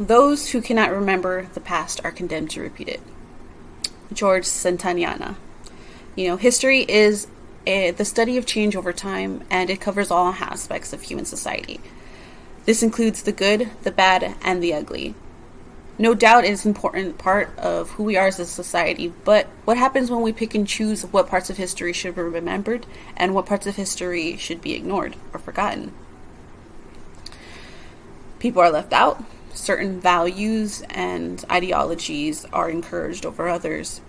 Those who cannot remember the past are condemned to repeat it. George Santayana. History is the study of change over time, and it covers all aspects of human society. This includes the good, the bad, and the ugly. No doubt it is an important part of who we are as a society, but what happens when we pick and choose what parts of history should be remembered and what parts of history should be ignored or forgotten? People are left out. Certain values and ideologies are encouraged over others.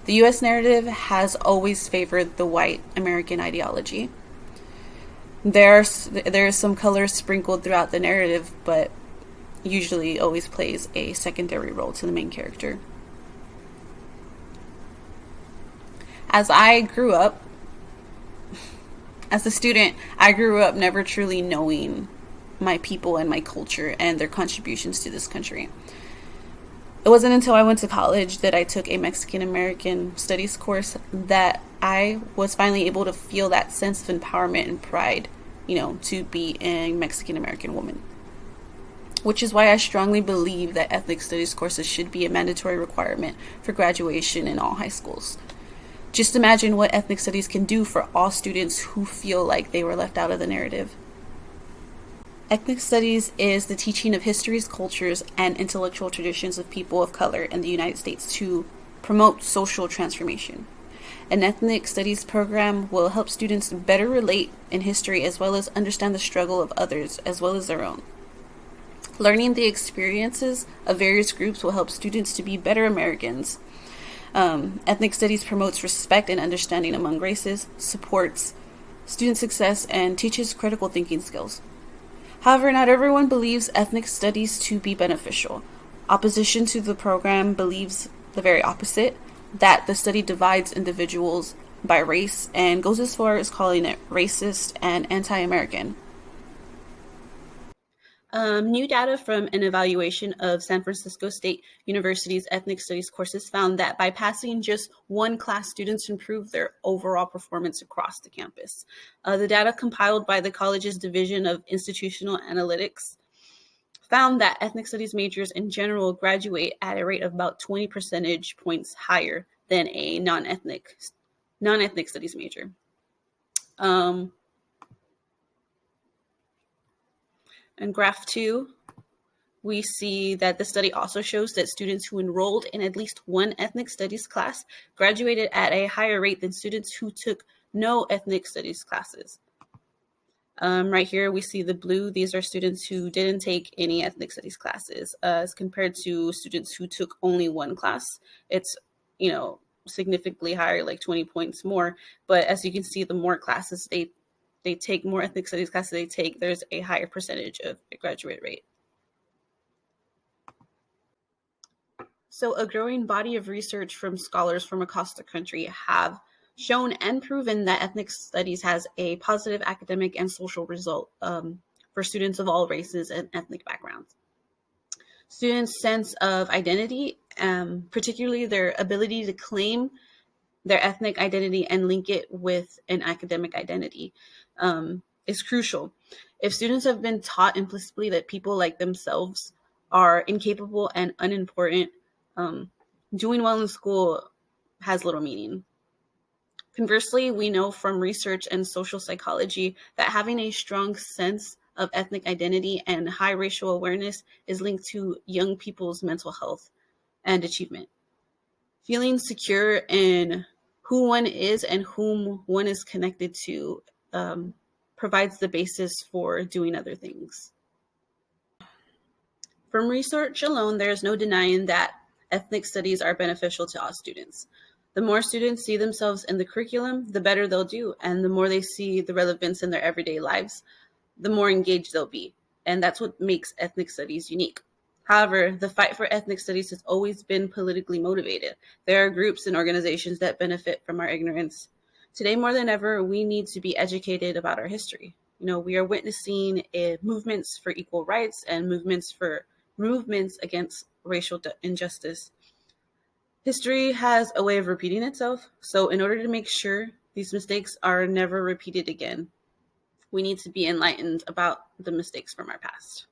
The U.S. narrative has always favored the white American ideology. There is some color sprinkled throughout the narrative, but usually always plays a secondary role to the main character. As a student, I grew up never truly knowing my people and my culture and their contributions to this country. It wasn't until I went to college that I took a Mexican American studies course that I was finally able to feel that sense of empowerment and pride, to be a Mexican American woman. Which is why I strongly believe that ethnic studies courses should be a mandatory requirement for graduation in all high schools. Just imagine what ethnic studies can do for all students who feel like they were left out of the narrative. Ethnic studies is the teaching of histories, cultures, and intellectual traditions of people of color in the United States to promote social transformation. An ethnic studies program will help students better relate in history as well as understand the struggle of others as well as their own. Learning the experiences of various groups will help students to be better Americans. Ethnic studies promotes respect and understanding among races, supports student success, and teaches critical thinking skills. However, not everyone believes ethnic studies to be beneficial. Opposition to the program believes the very opposite, that the study divides individuals by race and goes as far as calling it racist and anti-American. New data from an evaluation of San Francisco State University's ethnic studies courses found that by passing just one class, students improved their overall performance across the campus. The data compiled by the college's Division of Institutional Analytics found that ethnic studies majors in general graduate at a rate of about 20 percentage points higher than a non-ethnic studies major. In graph 2, we see that the study also shows that students who enrolled in at least one ethnic studies class graduated at a higher rate than students who took no ethnic studies classes. Right here, we see the blue. These are students who didn't take any ethnic studies classes as compared to students who took only one class. It's, significantly higher, like 20 points more. But as you can see, the more classes they take, more ethnic studies classes they take, there's a higher percentage of a graduate rate. So a growing body of research from scholars from across the country have shown and proven that ethnic studies has a positive academic and social result for students of all races and ethnic backgrounds. Students' sense of identity, particularly their ability to claim their ethnic identity and link it with an academic identity, is crucial. If students have been taught implicitly that people like themselves are incapable and unimportant, doing well in school has little meaning. Conversely, we know from research and social psychology that having a strong sense of ethnic identity and high racial awareness is linked to young people's mental health and achievement. Feeling secure in who one is and whom one is connected to provides the basis for doing other things. From research alone, there is no denying that ethnic studies are beneficial to all students. The more students see themselves in the curriculum, the better they'll do. And the more they see the relevance in their everyday lives, the more engaged they'll be. And that's what makes ethnic studies unique. However, the fight for ethnic studies has always been politically motivated. There are groups and organizations that benefit from our ignorance. Today, more than ever, we need to be educated about our history. We are witnessing movements for equal rights and movements against racial injustice. History has a way of repeating itself, so in order to make sure these mistakes are never repeated again, we need to be enlightened about the mistakes from our past.